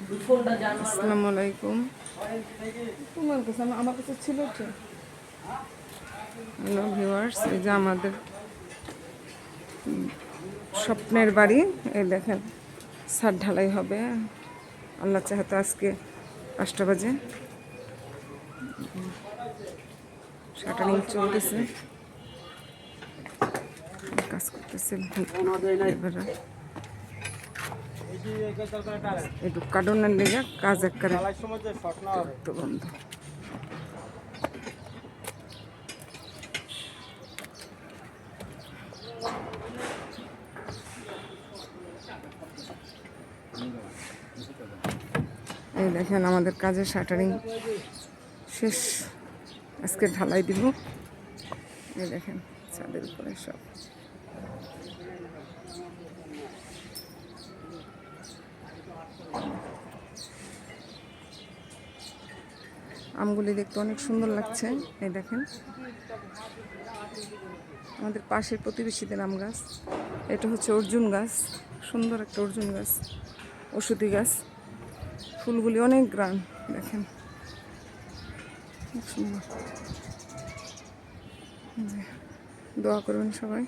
আসসালামু আলাইকুম। তোমার কাছে আমার কাছে ছিল তো। হ্যালো ভিউয়ার্স, এই যে আমাদের স্বপ্নের বাড়ি। এই দেখেন ছাদ ঢালাই হবে আল্লাহ চাহাতে আজকে 5টা বাজে। শাটারিং চলতেছে, কাজ করতেছে লেবাররা। একটু কার্টুনের লেগে কাজ একবারে বন্ধ। এই দেখেন আমাদের কাজের শাটারিং শেষ, আজকে ঢালাই দিব। এই দেখেন ছাদের উপরে সব। আমগুলি দেখতে অনেক সুন্দর লাগছে। এই দেখেন আমাদের পাশের প্রতিবেশীদের আম গাছ। এটা হচ্ছে অর্জুন গাছ, সুন্দর একটা অর্জুন গাছ, ওষুধি গাছ। ফুলগুলি অনেক গ্রান, দেখেন খুব সুন্দর। দোয়া করবেন সবাই।